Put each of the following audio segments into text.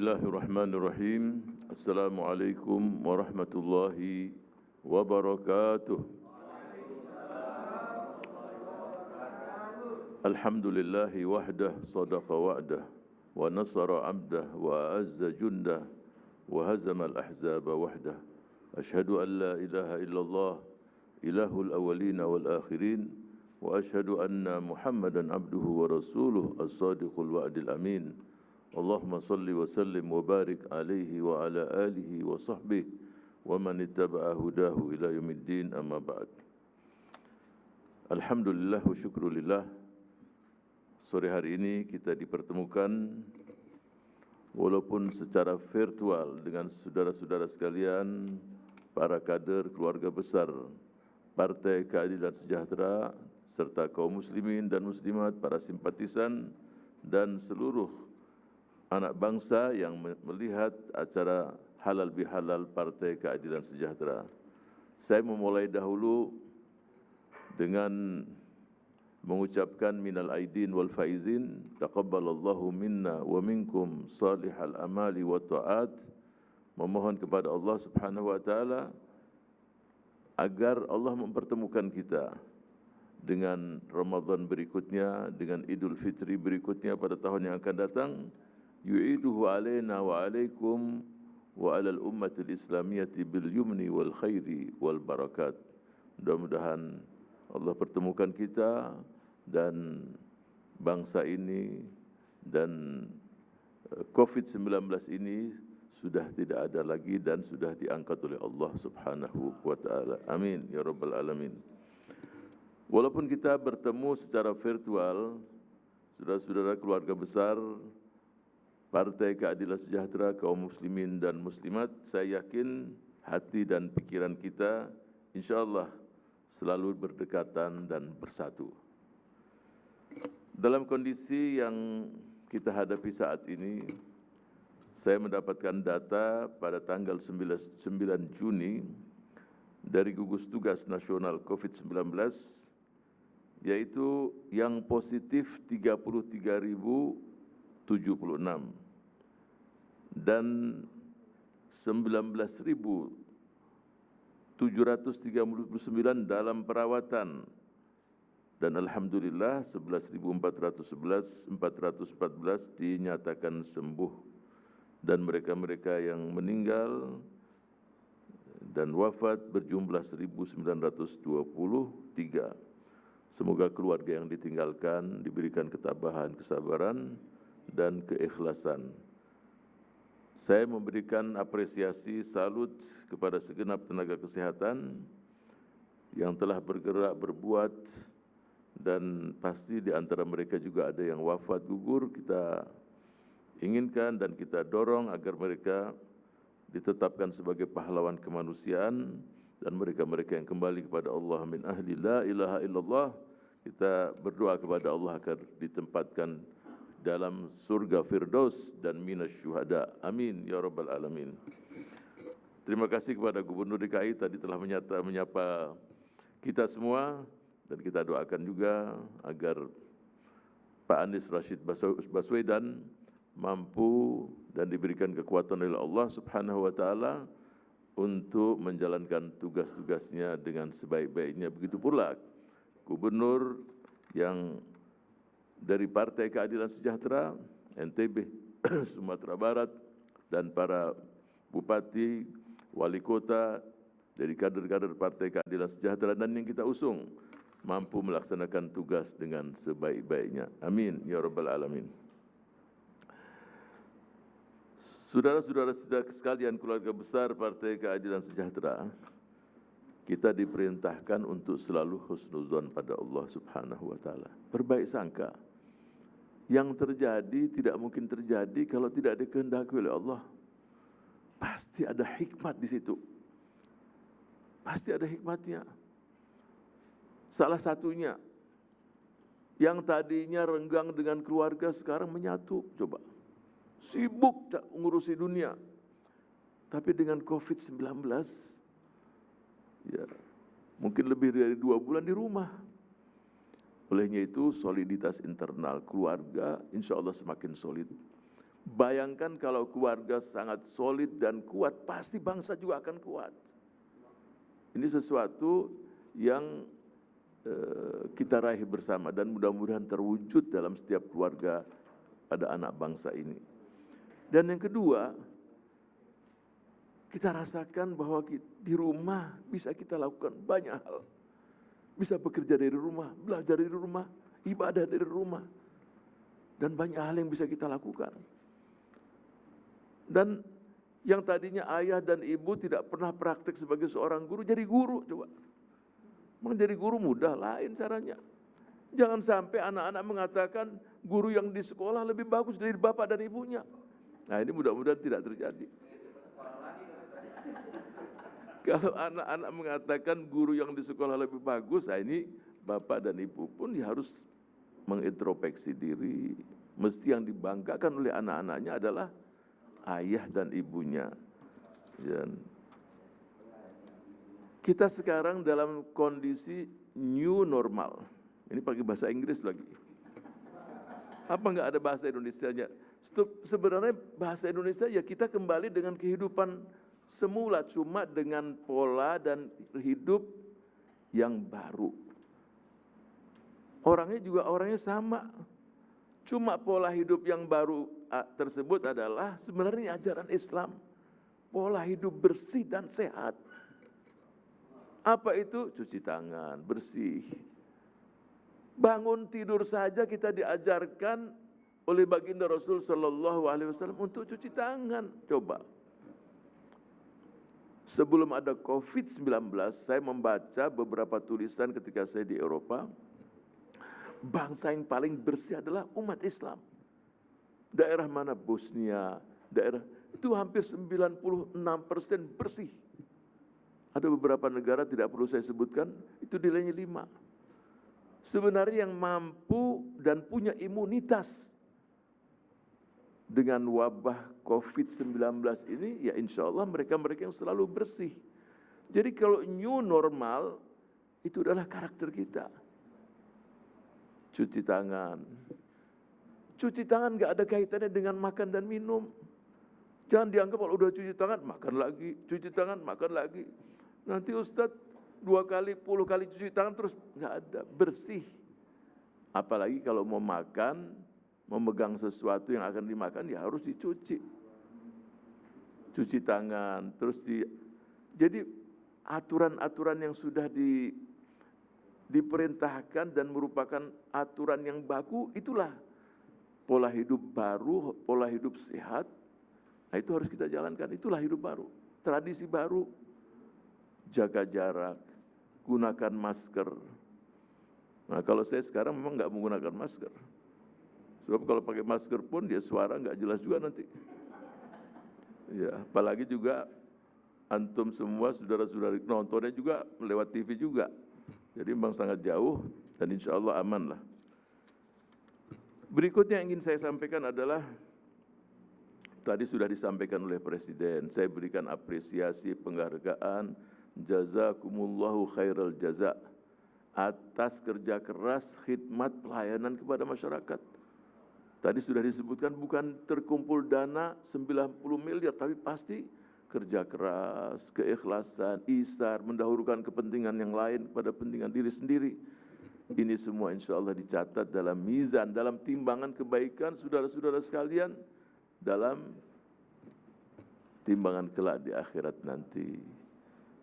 Bismillahirrahmanirrahim. Assalamualaikum warahmatullahi wabarakatuh. Alhamdulillahi wahdah sadaqa wa'dah wa nasara abdah wa azza jundah wa hazama al-ahzaba wahdah. Ashhadu an la ilaha illallah ilahul awwalina wal akhirin wa ashhadu anna Muhammadan abduhu wa rasuluh as-sadiqul wa'dil amin. Allahumma salli wa sallim wa barik alaihi wa ala alihi wa sahbihi wa man ittaba'a hudahu ila yaumiddin, amma ba'd. Alhamdulillah wa syukrulillah, sore hari ini kita dipertemukan walaupun secara virtual dengan saudara-saudara sekalian, para kader keluarga besar Partai Keadilan Sejahtera serta kaum muslimin dan muslimat, para simpatisan dan seluruh anak bangsa yang melihat acara halal bihalal Partai Keadilan Sejahtera. Saya memulai dahulu dengan mengucapkan minal aidin wal faizin, taqabbalallahu minna wa minkum salihal amali wa ta'at. Memohon kepada Allah Subhanahu wa taala agar Allah mempertemukan kita dengan Ramadan berikutnya, dengan Idul Fitri berikutnya pada tahun yang akan datang. Yu'iduhu alaina wa alaikum wa alal ummatil islamiyati bil yumni wal khairi wal barakat. Mudah-mudahan Allah pertemukan kita dan bangsa ini, dan COVID-19 ini sudah tidak ada lagi dan sudah diangkat oleh Allah Subhanahu wa taala. Amin ya rabbal alamin. Walaupun kita bertemu secara virtual, saudara-saudara keluarga besar Partai Keadilan Sejahtera, kaum muslimin dan muslimat, saya yakin hati dan pikiran kita insyaallah selalu berdekatan dan bersatu. Dalam kondisi yang kita hadapi saat ini, saya mendapatkan data pada tanggal 9 Juni dari gugus tugas nasional COVID-19, yaitu yang positif 33.076 dan 19.739 dalam perawatan, dan alhamdulillah 11.414 dinyatakan sembuh, dan mereka-mereka yang meninggal dan wafat berjumlah 1.923. Semoga keluarga yang ditinggalkan diberikan ketabahan, kesabaran dan keikhlasan. Saya memberikan apresiasi, salut kepada segenap tenaga kesehatan yang telah bergerak, berbuat, dan pasti di antara mereka juga ada yang wafat gugur. Kita inginkan dan kita dorong agar mereka ditetapkan sebagai pahlawan kemanusiaan, dan mereka-mereka yang kembali kepada Allah min ahli la ilaha illallah, kita berdoa kepada Allah agar ditempatkan dalam surga Firdaus dan minasyuhada. Amin ya rabbal alamin. Terima kasih kepada Gubernur DKI tadi telah menyapa kita semua, dan kita doakan juga agar Pak Anies Rashid Baswedan mampu dan diberikan kekuatan oleh Allah Subhanahu wa taala untuk menjalankan tugas-tugasnya dengan sebaik-baiknya. Begitu pula gubernur yang dari Partai Keadilan Sejahtera NTB, Sumatera Barat, dan para bupati, wali kota dari kader-kader Partai Keadilan Sejahtera dan yang kita usung mampu melaksanakan tugas dengan sebaik-baiknya. Amin ya rabbal alamin. Saudara-saudara sekalian keluarga besar Partai Keadilan Sejahtera, kita diperintahkan untuk selalu husnuzon pada Allah Subhanahu wa taala. Berbaik sangka. Yang terjadi tidak mungkin terjadi kalau tidak dikehendaki oleh Allah. Pasti ada hikmat di situ. Pasti ada hikmatnya. Salah satunya, yang tadinya renggang dengan keluarga sekarang menyatu. Coba, sibuk tak ngurusi dunia. Tapi dengan COVID-19, ya, mungkin lebih dari 2 bulan di rumah. Olehnya itu soliditas internal keluarga insya Allah semakin solid. Bayangkan kalau keluarga sangat solid dan kuat, pasti bangsa juga akan kuat. Ini sesuatu yang kita raih bersama dan mudah-mudahan terwujud dalam setiap keluarga pada anak bangsa ini. Dan yang kedua, kita rasakan bahwa di rumah bisa kita lakukan banyak hal. Bisa bekerja dari rumah, belajar dari rumah, ibadah dari rumah. Dan banyak hal yang bisa kita lakukan. Dan yang tadinya ayah dan ibu tidak pernah praktek sebagai seorang guru, jadi guru coba. Menjadi guru mudah, lain caranya. Jangan sampai anak-anak mengatakan guru yang di sekolah lebih bagus dari bapak dan ibunya. Nah, ini mudah-mudahan tidak terjadi. Kalau anak-anak mengatakan guru yang di sekolah lebih bagus, nah ini bapak dan ibu pun harus mengintrospeksi diri. Mesti yang dibanggakan oleh anak-anaknya adalah ayah dan ibunya. Dan kita sekarang dalam kondisi new normal. Ini pakai bahasa Inggris lagi. Apa enggak ada bahasa Indonesianya? Sebenarnya bahasa Indonesia ya kita kembali dengan kehidupan semula, cuma dengan pola dan hidup yang baru. Orangnya sama. Cuma pola hidup yang baru tersebut adalah sebenarnya ajaran Islam. Pola hidup bersih dan sehat. Apa itu? Cuci tangan, bersih. Bangun tidur saja kita diajarkan oleh baginda Rasul Sallallahu Alaihi Wasallam untuk cuci tangan. Coba. Sebelum ada COVID-19, saya membaca beberapa tulisan ketika saya di Eropa. Bangsa yang paling bersih adalah umat Islam. Daerah mana? Bosnia, daerah itu hampir 96% bersih. Ada beberapa negara tidak perlu saya sebutkan, itu nilainya 5. Sebenarnya yang mampu dan punya imunitas dengan wabah COVID-19 ini, ya insya Allah mereka-mereka yang selalu bersih. Jadi kalau new normal, itu adalah karakter kita. Cuci tangan. Cuci tangan gak ada kaitannya dengan makan dan minum. Jangan dianggap kalau udah cuci tangan, makan lagi. Cuci tangan, makan lagi. Nanti Ustadz 2 kali, 10 kali cuci tangan terus gak ada. Bersih. Apalagi kalau mau makan, memegang sesuatu yang akan dimakan, ya harus dicuci. Cuci tangan. Jadi aturan-aturan yang sudah diperintahkan dan merupakan aturan yang baku, itulah pola hidup baru, pola hidup sehat. Nah itu harus kita jalankan, itulah hidup baru, tradisi baru. Jaga jarak, gunakan masker. Nah kalau saya sekarang memang nggak menggunakan masker. Sebab kalau pakai masker pun dia suara nggak jelas juga nanti. Ya, apalagi juga antum semua saudara-saudara nontonnya juga lewat TV juga. Jadi memang sangat jauh dan insya Allah aman lah. Berikutnya yang ingin saya sampaikan adalah tadi sudah disampaikan oleh Presiden. Saya berikan apresiasi, penghargaan, jazakumullahu khairal jaza atas kerja keras, khidmat, pelayanan kepada masyarakat. Tadi sudah disebutkan bukan terkumpul dana 90 miliar, tapi pasti kerja keras, keikhlasan, ihsan, mendahulukan kepentingan yang lain pada kepentingan diri sendiri. Ini semua insya Allah dicatat dalam mizan, dalam timbangan kebaikan saudara-saudara sekalian, dalam timbangan kelak di akhirat nanti.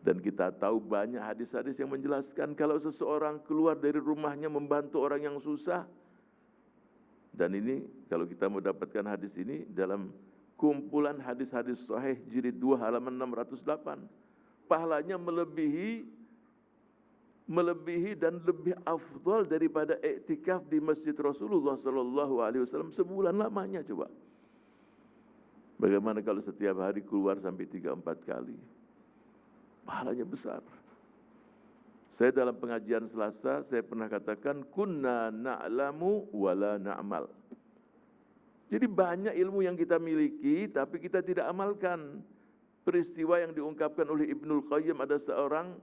Dan kita tahu banyak hadis-hadis yang menjelaskan kalau seseorang keluar dari rumahnya membantu orang yang susah. Dan ini kalau kita mau dapatkan hadis ini dalam kumpulan hadis-hadis sahih jilid 2 halaman 608. Pahalanya melebihi dan lebih afdal daripada iktikaf di Masjid Rasulullah sallallahu alaihi wasallam sebulan lamanya coba. Bagaimana kalau setiap hari keluar sampai 3-4 kali? Pahalanya besar. Saya dalam pengajian Selasa, saya pernah katakan, kunna na'lamu wa la na'mal. Jadi banyak ilmu yang kita miliki, tapi kita tidak amalkan. Peristiwa yang diungkapkan oleh Ibnul Qayyim, ada seorang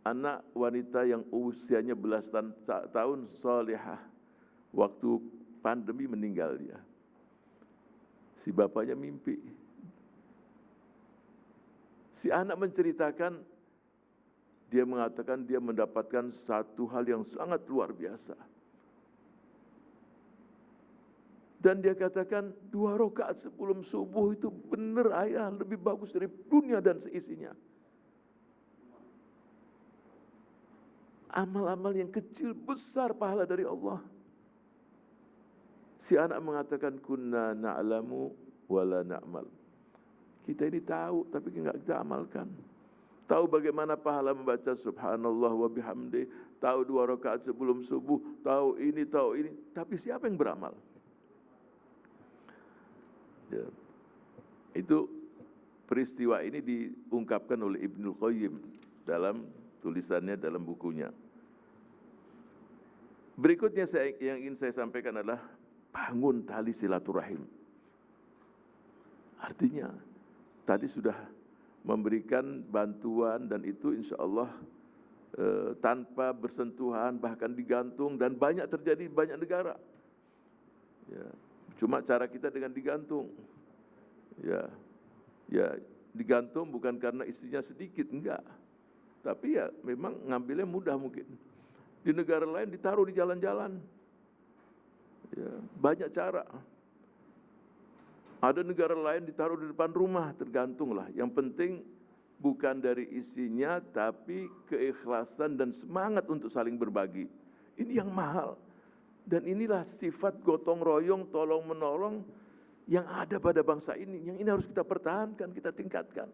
anak wanita yang usianya belasan tahun, salihah. Waktu pandemi meninggal dia. Si bapaknya mimpi. Si anak menceritakan, dia mengatakan dia mendapatkan satu hal yang sangat luar biasa. Dan dia katakan 2 rakaat sebelum subuh itu benar ayah, lebih bagus dari dunia dan seisinya. Amal-amal yang kecil besar pahala dari Allah. Si anak mengatakan kunna na'lamu wala na'mal. Kita ini tahu tapi enggak kita amalkan. Tahu bagaimana pahala membaca subhanallah wa bihamdi, tahu 2 rakaat sebelum subuh, tahu ini, tapi siapa yang beramal? Ya. Itu peristiwa ini diungkapkan oleh Ibnul Qayyim dalam tulisannya, dalam bukunya. Berikutnya yang ingin saya sampaikan adalah bangun tali silaturahim. Artinya tadi sudah memberikan bantuan dan itu insya Allah tanpa bersentuhan, bahkan digantung, dan banyak terjadi di banyak negara. Ya, cuma cara kita dengan digantung. Ya digantung bukan karena isinya sedikit, enggak. Tapi ya memang ngambilnya mudah mungkin. Di negara lain ditaruh di jalan-jalan. Ya, banyak cara. Ada negara lain ditaruh di depan rumah, tergantunglah. Yang penting bukan dari isinya, tapi keikhlasan dan semangat untuk saling berbagi. Ini yang mahal. Dan inilah sifat gotong royong, tolong menolong yang ada pada bangsa ini. Yang ini harus kita pertahankan, kita tingkatkan.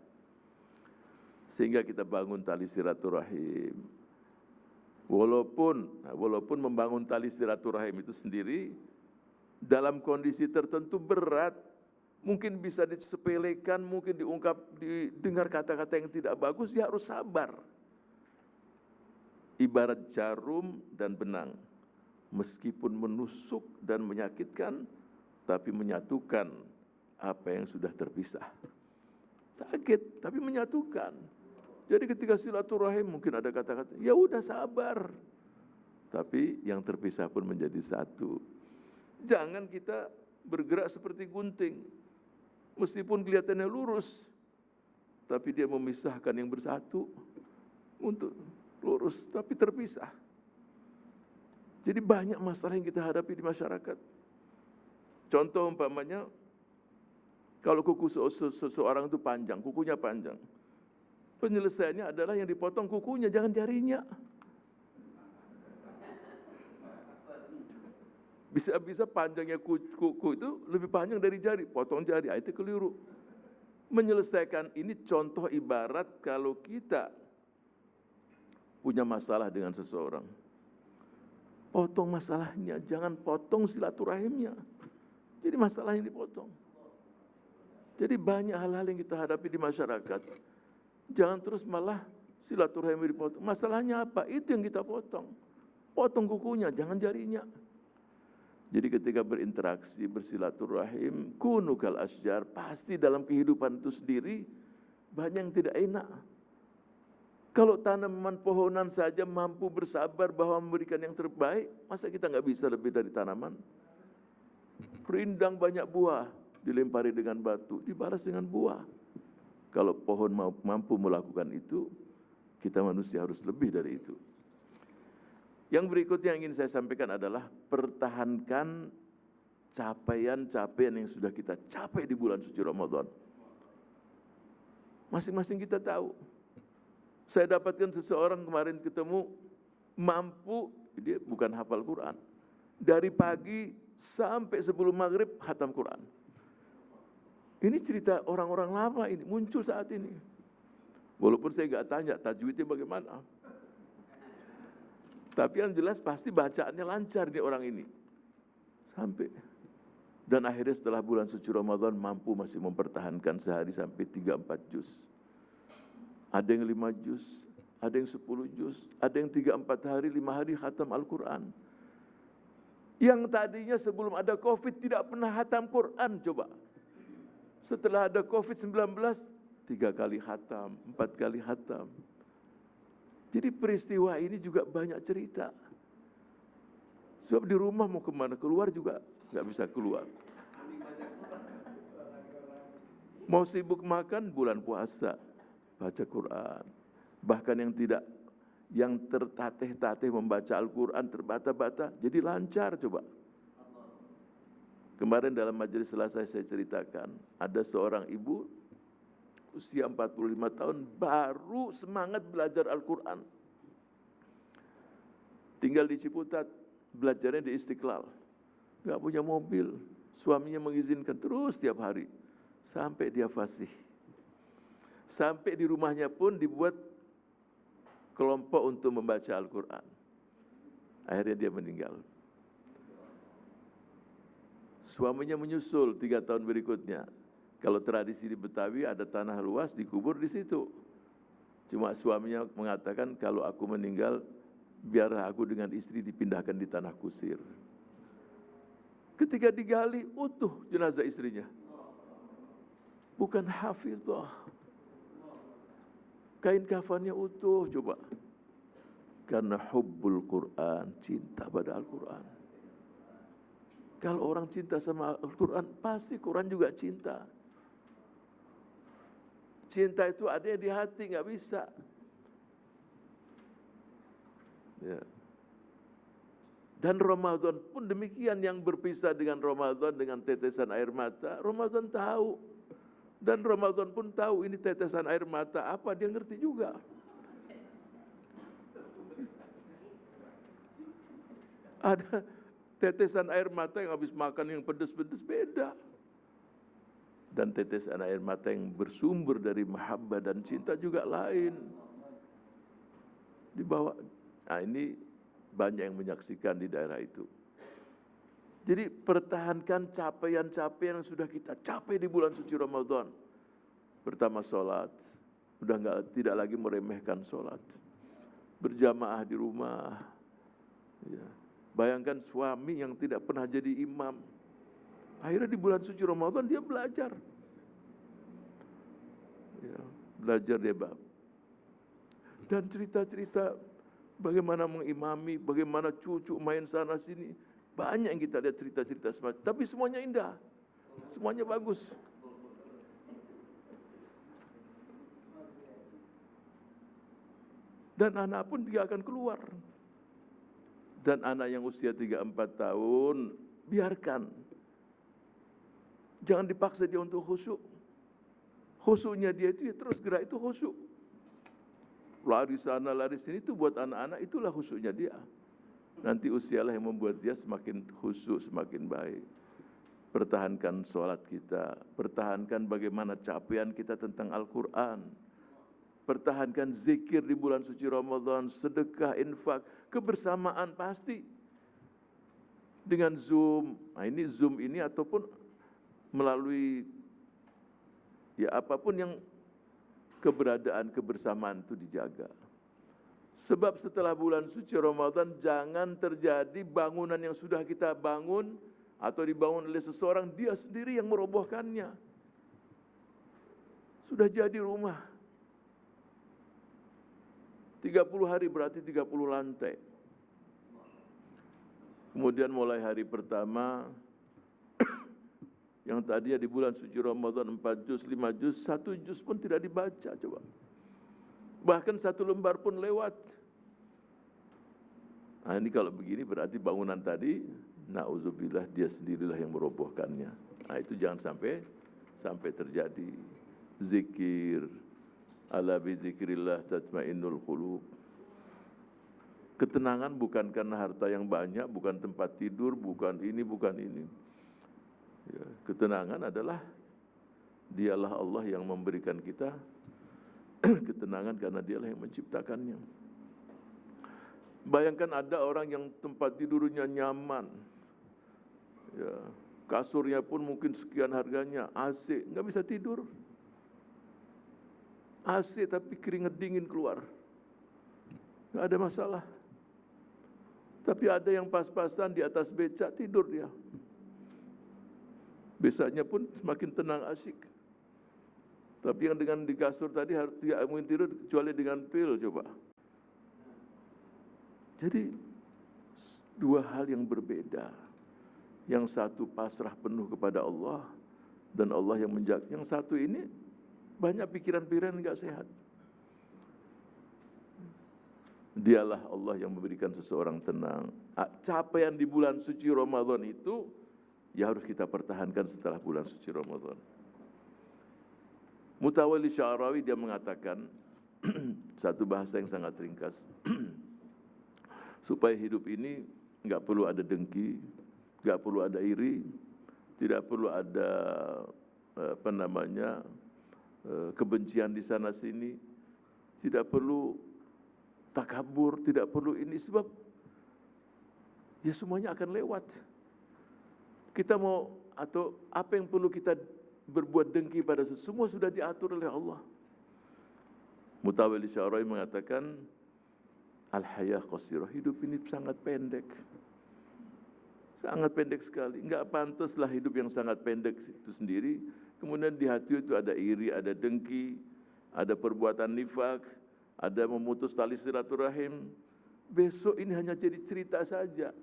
Sehingga kita bangun tali silaturahim. Walaupun membangun tali silaturahim itu sendiri dalam kondisi tertentu berat, mungkin bisa disepelekan, mungkin didengar kata-kata yang tidak bagus, ya harus sabar. Ibarat jarum dan benang, meskipun menusuk dan menyakitkan, tapi menyatukan apa yang sudah terpisah. Sakit, tapi menyatukan. Jadi ketika silaturahim mungkin ada kata-kata, ya udah sabar. Tapi yang terpisah pun menjadi satu. Jangan kita bergerak seperti gunting. Meskipun kelihatannya lurus, tapi dia memisahkan yang bersatu untuk lurus, tapi terpisah. Jadi banyak masalah yang kita hadapi di masyarakat. Contoh umpamanya, kalau kuku seseorang itu panjang, kukunya panjang. Penyelesaiannya adalah yang dipotong kukunya, jangan jarinya. Bisa panjangnya kuku itu lebih panjang dari jari, potong jari, itu keliru. Menyelesaikan ini contoh ibarat kalau kita punya masalah dengan seseorang. Potong masalahnya, jangan potong silaturahimnya. Jadi masalah yang dipotong. Jadi banyak hal-hal yang kita hadapi di masyarakat. Jangan terus malah silaturahim dipotong. Masalahnya apa? Itu yang kita potong. Potong kukunya, jangan jarinya. Jadi ketika berinteraksi, bersilaturahim, kunu kal asjar, pasti dalam kehidupan itu sendiri banyak yang tidak enak. Kalau tanaman pohonan saja mampu bersabar bahwa memberikan yang terbaik, masa kita nggak bisa lebih dari tanaman? Rindang banyak buah, dilempari dengan batu, dibalas dengan buah. Kalau pohon mampu melakukan itu, kita manusia harus lebih dari itu. Yang berikutnya yang ingin saya sampaikan adalah pertahankan capaian-capaian yang sudah kita capai di bulan suci Ramadan. Masing-masing kita tahu. Saya dapatkan seseorang kemarin ketemu, mampu, dia bukan hafal Quran. Dari pagi sampai sebelum maghrib khatam Quran. Ini cerita orang-orang lama ini, muncul saat ini. Walaupun saya nggak tanya tajwidnya bagaimana. Tapi yang jelas pasti bacaannya lancar nih orang ini. Sampai. Dan akhirnya setelah bulan suci Ramadan mampu masih mempertahankan sehari sampai 3-4 juz. Ada yang 5 juz, ada yang 10 juz, ada yang 3-4 hari, 5 hari khatam Al-Quran. Yang tadinya sebelum ada Covid tidak pernah khatam Quran, coba. Setelah ada Covid-19, 3 kali khatam, 4 kali khatam. Jadi peristiwa ini juga banyak cerita. Sebab di rumah mau kemana, keluar juga nggak bisa keluar. Mau sibuk makan bulan puasa, baca Quran. Bahkan yang tertatih-tatih membaca Al-Quran, terbata-bata, jadi lancar coba. Kemarin dalam majelis selesai saya ceritakan, ada seorang ibu usia 45 tahun baru semangat belajar Al-Quran. Tinggal di Ciputat, belajarnya di Istiqlal. Gak punya mobil, suaminya mengizinkan terus tiap hari. Sampai dia fasih. Sampai di rumahnya pun dibuat kelompok untuk membaca Al-Quran. Akhirnya dia meninggal. Suaminya menyusul 3 tahun berikutnya. Kalau tradisi di Betawi ada tanah luas, dikubur di situ. Cuma suaminya mengatakan, kalau aku meninggal, biarlah aku dengan istri dipindahkan di tanah kusir. Ketika digali, utuh jenazah istrinya. Bukan hafizah. Kain kafannya utuh, coba. Karena hubbul Quran, cinta pada Al-Quran. Kalau orang cinta sama Al-Quran, pasti Quran juga cinta. Cinta itu adanya di hati, nggak bisa. Ya. Dan Ramadan pun demikian, yang berpisah dengan Ramadan dengan tetesan air mata. Ramadan tahu. Dan Ramadan pun tahu ini tetesan air mata apa, dia ngerti juga. Ada tetesan air mata yang habis makan yang pedes-pedes, beda. Dan tetesan air mata yang bersumber dari mahabbah dan cinta juga lain. Dibawa, nah ini banyak yang menyaksikan di daerah itu. Jadi pertahankan capaian-capaian yang sudah kita capai di bulan suci Ramadan. Pertama sholat, tidak lagi meremehkan sholat. Berjamaah di rumah. Ya. Bayangkan suami yang tidak pernah jadi imam. Akhirnya di bulan suci Ramadan dia belajar. Ya, belajar dia bab. Dan cerita-cerita bagaimana mengimami, bagaimana cucu main sana sini. Banyak yang kita lihat cerita-cerita semacam. Tapi semuanya indah. Semuanya bagus. Dan anak pun dia akan keluar. Dan anak yang usia 3-4 tahun, biarkan. Jangan dipaksa dia untuk khusyuk. Khusyuknya dia itu ya terus gerak, itu khusyuk. Lari sana, lari sini, itu buat anak-anak, itulah khusyuknya dia. Nanti usialah yang membuat dia semakin khusyuk, semakin baik. Pertahankan sholat kita. Pertahankan bagaimana capaian kita tentang Al-Quran. Pertahankan zikir di bulan suci Ramadan, sedekah, infak, kebersamaan pasti. Dengan Zoom, nah ini Zoom ini ataupun melalui ya apapun yang keberadaan kebersamaan itu dijaga. Sebab setelah bulan suci Ramadan jangan terjadi bangunan yang sudah kita bangun atau dibangun oleh seseorang, dia sendiri yang merobohkannya. Sudah jadi rumah. 30 hari berarti 30 lantai. Kemudian mulai hari pertama, yang tadinya di bulan suci Ramadan 4 juz, 5 juz, 1 juz pun tidak dibaca, coba. Bahkan 1 lembar pun lewat. Nah ini kalau begini berarti bangunan tadi, na'udzubillah, dia sendirilah yang merobohkannya. Nah itu jangan sampai terjadi. Zikir, ala bizikrillah tatmainnul qulub. Ketenangan bukan karena harta yang banyak, bukan tempat tidur, bukan ini, bukan ini. Ya, ketenangan adalah dialah Allah yang memberikan kita ketenangan karena dialah yang menciptakannya. Bayangkan ada orang yang tempat tidurnya nyaman, ya, kasurnya pun mungkin sekian harganya, AC, nggak bisa tidur. AC tapi keringat dingin keluar, nggak ada masalah. Tapi ada yang pas-pasan di atas becak tidur dia. Becaknya pun semakin tenang, asyik. Tapi yang dengan di kasur tadi tidak mungkin tidur kecuali dengan pil, coba. Jadi dua hal yang berbeda. Yang satu pasrah penuh kepada Allah, dan Allah yang menjaga. Yang satu ini banyak pikiran-pikiran enggak sehat. Dialah Allah yang memberikan seseorang tenang. Capaian di bulan suci Ramadan itu ya harus kita pertahankan setelah bulan suci Ramadan. Mutawalli Sya'rawi dia mengatakan satu bahasa yang sangat ringkas. Supaya hidup ini enggak perlu ada dengki, enggak perlu ada iri, tidak perlu ada kebencian di sana sini, tidak perlu takabur, tidak perlu ini, sebab ya semuanya akan lewat. Kita mau atau apa yang perlu kita berbuat dengki pada semua sudah diatur oleh Allah. Mutawalli Sya'rawi mengatakan al-hayah qasirah, hidup ini sangat pendek. Sangat pendek sekali. Enggak pantaslah hidup yang sangat pendek itu sendiri. Kemudian di hati itu ada iri, ada dengki, ada perbuatan nifak, ada memutus tali silaturahim. Besok ini hanya jadi cerita saja.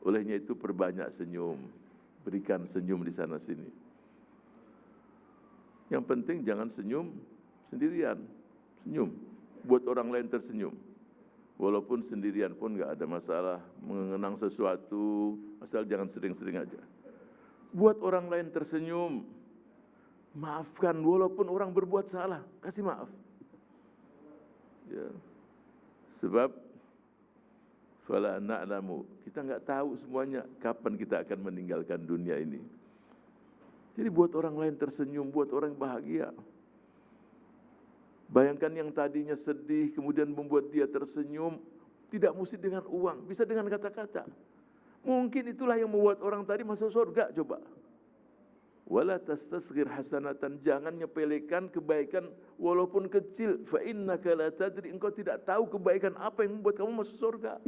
Olehnya itu perbanyak senyum, berikan senyum di sana sini. Yang penting jangan senyum sendirian, senyum, buat orang lain tersenyum. Walaupun sendirian pun enggak ada masalah, mengenang sesuatu, asal jangan sering-sering aja. Buat orang lain tersenyum, maafkan walaupun orang berbuat salah, kasih maaf. Ya. Sebab fala na'lamu, kita enggak tahu semuanya kapan kita akan meninggalkan dunia ini. Jadi buat orang lain tersenyum, buat orang bahagia. Bayangkan yang tadinya sedih kemudian membuat dia tersenyum, tidak mesti dengan uang, bisa dengan kata-kata. Mungkin itulah yang membuat orang tadi masuk surga, coba. Wala tastasghir hasanatan, jangan nyepelekan kebaikan walaupun kecil. Fa innaka la tadri, engkau tidak tahu kebaikan apa yang membuat kamu masuk surga.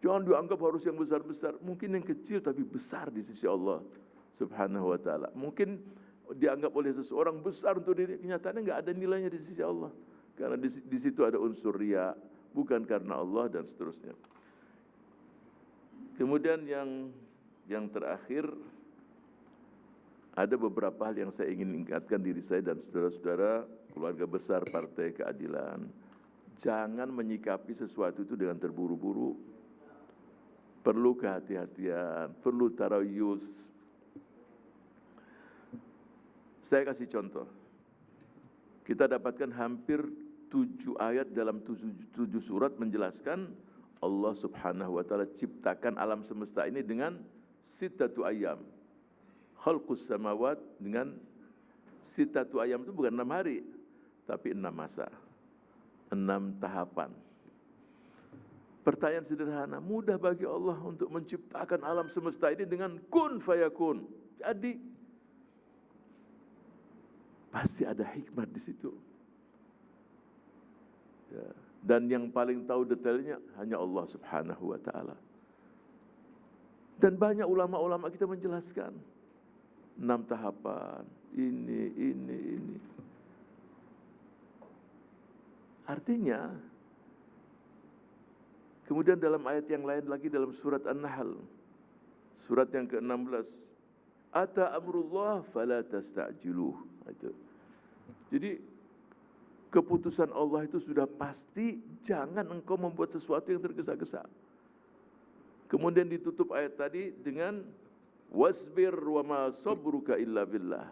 Jangan dianggap harus yang besar-besar, mungkin yang kecil tapi besar di sisi Allah Subhanahu wa taala. Mungkin dianggap oleh seseorang besar untuk diri, kenyataannya enggak ada nilainya di sisi Allah. Karena di situ ada unsur riya, bukan karena Allah, dan seterusnya. Kemudian yang terakhir, ada beberapa hal yang saya ingin ingatkan diri saya dan saudara-saudara keluarga besar Partai Keadilan. Jangan menyikapi sesuatu itu dengan terburu-buru. Perlu kehati-hatian, perlu tarayus. Saya kasih contoh. Kita dapatkan hampir 7 ayat dalam 7 surat menjelaskan Allah Subhanahu wa taala ciptakan alam semesta ini dengan sittatu ayyam. Khalqus samawat, dengan sittatu ayyam itu bukan 6 hari, tapi 6 masa. 6 tahapan. Pertanyaan sederhana, mudah bagi Allah untuk menciptakan alam semesta ini dengan kun fayakun. Jadi pasti ada hikmat di situ. Ya. Dan yang paling tahu detailnya hanya Allah Subhanahu wa taala. Dan banyak ulama-ulama kita menjelaskan 6 tahapan, ini. Artinya, kemudian dalam ayat yang lain lagi dalam surat An-Nahl, surat yang ke-16, ata amrullah fala tasta'jiluh. Jadi keputusan Allah itu sudah pasti, jangan engkau membuat sesuatu yang tergesa-gesa. Kemudian ditutup ayat tadi dengan wasbir wa ma sabruka illa billah.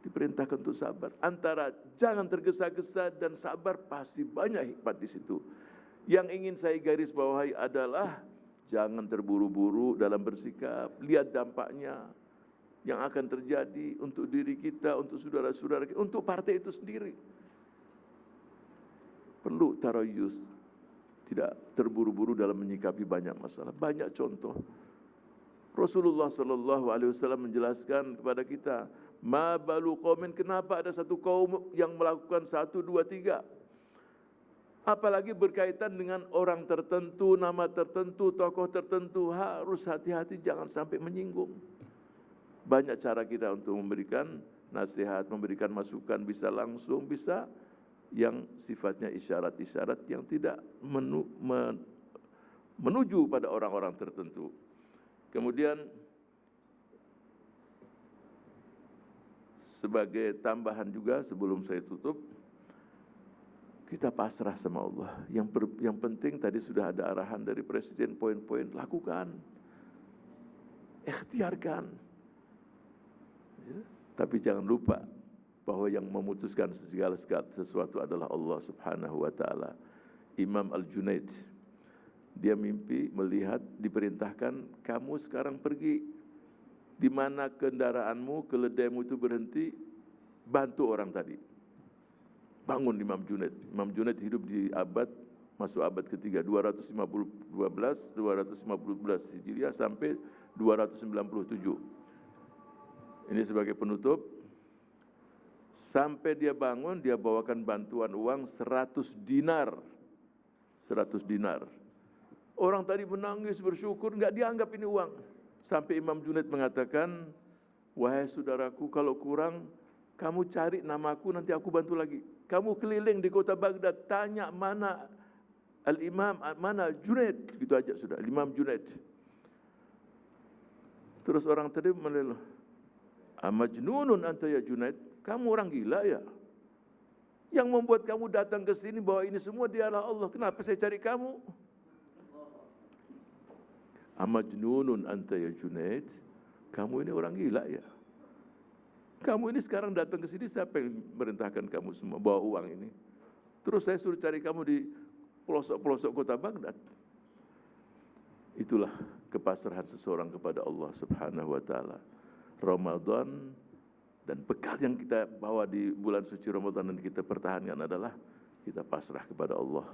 Diperintahkan untuk sabar. Antara jangan tergesa-gesa dan sabar pasti banyak hikmat di situ. Yang ingin saya garis bawahi adalah jangan terburu-buru dalam bersikap. Lihat dampaknya yang akan terjadi untuk diri kita, untuk saudara-saudara kita, untuk partai itu sendiri. Perlu tarayus, tidak terburu-buru dalam menyikapi banyak masalah. Banyak contoh. Rasulullah sallallahu alaihi wasallam menjelaskan kepada kita, ma balu qaumin, kenapa ada satu kaum yang melakukan 1, 2, 3. Apalagi berkaitan dengan orang tertentu, nama tertentu, tokoh tertentu, harus hati-hati jangan sampai menyinggung. Banyak cara kita untuk memberikan nasihat, memberikan masukan, bisa langsung, bisa yang sifatnya isyarat-isyarat yang tidak menuju pada orang-orang tertentu. Kemudian sebagai tambahan juga sebelum saya tutup, kita pasrah sama Allah. Yang penting tadi sudah ada arahan dari Presiden, poin-poin, lakukan, ikhtiarkan. Ya. Tapi jangan lupa bahwa yang memutuskan segala sesuatu adalah Allah Subhanahu wa taala. Imam Al-Junaid, dia mimpi melihat diperintahkan, kamu sekarang pergi di mana kendaraanmu, keledaimu itu berhenti, bantu orang tadi. Bangun Imam Junaid. Imam Junaid hidup di masuk abad ketiga, 215 Hijriah sampai 297. Ini sebagai penutup. Sampai dia bangun, dia bawakan bantuan uang 100 dinar. 100 dinar. Orang tadi menangis bersyukur, enggak dianggap ini uang. Sampai Imam Junaid mengatakan, wahai saudaraku, kalau kurang, kamu cari namaku, nanti aku bantu lagi. Kamu keliling di kota Baghdad, tanya mana Al-Imam, mana Junaid. Gitu aja sudah, Imam Junaid. Terus orang tadi menelur, amajnunun anta ya Junaid, kamu orang gila ya? Yang membuat kamu datang ke sini bahwa ini semua dialah Allah, kenapa saya cari kamu? Amajnunun anta ya Junaid, kamu ini orang gila ya? Kamu ini sekarang datang ke sini, siapa yang merintahkan kamu semua bawa uang ini? Terus saya suruh cari kamu di pelosok-pelosok kota Baghdad. Itulah kepasrahan seseorang kepada Allah Subhanahu wa taala. Ramadan dan bekal yang kita bawa di bulan suci Ramadan dan kita pertahankan adalah kita pasrah kepada Allah.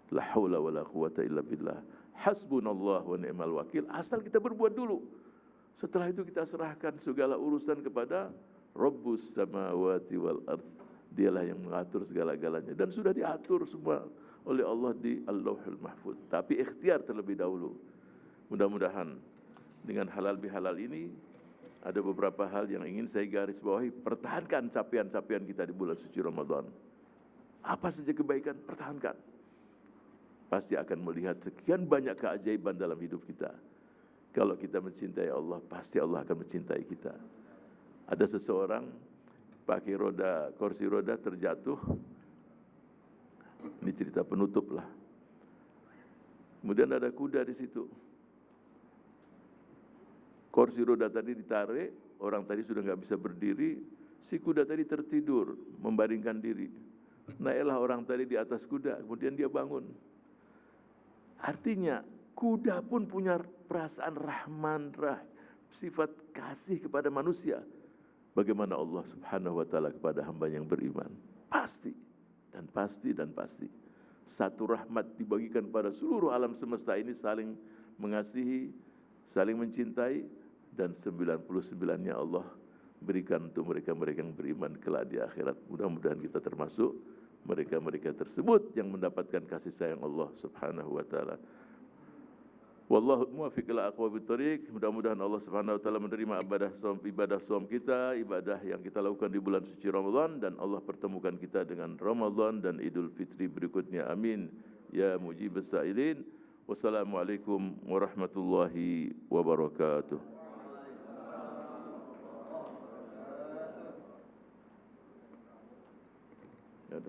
La haula wala quwata illa billah. Hasbunallah wa ni'mal wakil. Asal kita berbuat dulu. Setelah itu kita serahkan segala urusan kepada Rabbus samawati wal ardh. Dialah yang mengatur segala-galanya dan sudah diatur semua oleh Allah di Al-Lauhul Mahfuz. Tapi ikhtiar terlebih dahulu. Mudah-mudahan dengan halal bihalal ini ada beberapa hal yang ingin saya garis bawahi. Pertahankan capaian-capaian kita di bulan suci Ramadan. Apa saja kebaikan, pertahankan. Pasti akan melihat sekian banyak keajaiban dalam hidup kita. Kalau kita mencintai Allah, pasti Allah akan mencintai kita. Ada seseorang pakai kursi roda terjatuh. Ini cerita penutup lah. Kemudian ada kuda di situ. Kursi roda tadi ditarik, orang tadi sudah nggak bisa berdiri. Si kuda tadi tertidur, membaringkan diri. Naiklah orang tadi di atas kuda, kemudian dia bangun. Artinya kuda pun punya perasaan rahman, sifat kasih kepada manusia. Bagaimana Allah Subhanahu wa taala kepada hamba yang beriman? Pasti dan pasti dan pasti. Satu rahmat dibagikan pada seluruh alam semesta ini, saling mengasihi, saling mencintai, dan 99-nya Allah berikan untuk mereka-mereka yang beriman kelak di akhirat. Mudah-mudahan kita termasuk mereka-mereka tersebut yang mendapatkan kasih sayang Allah Subhanahu wa taala. Wallahu muwaffiq ila aqwamit thoriq. Mudah-mudahan Allah Subhanahu wa taala menerima ibadah shaum kita, ibadah yang kita lakukan di bulan suci Ramadan, dan Allah pertemukan kita dengan Ramadan dan Idul Fitri berikutnya. Amin ya mujibus sa'ilin. Wassalamualaikum warahmatullahi wabarakatuh. Ada.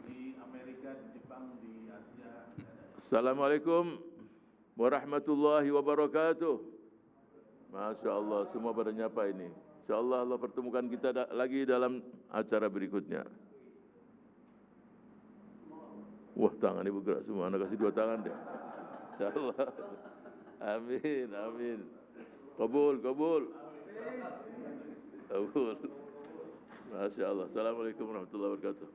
Di Amerika, di Jepang, di Asia. Assalamualaikum warahmatullahi wabarakatuh. Masya Allah, semua pada nyapa ini. Insya Allah Allah pertemukan kita lagi dalam acara berikutnya. Wah, tangan ibu gerak semua. Anak kasih 2 tangan deh. Insya Allah. Amin, amin. Kabul, kabul. Kabul. Masya Allah. Assalamualaikum warahmatullahi wabarakatuh.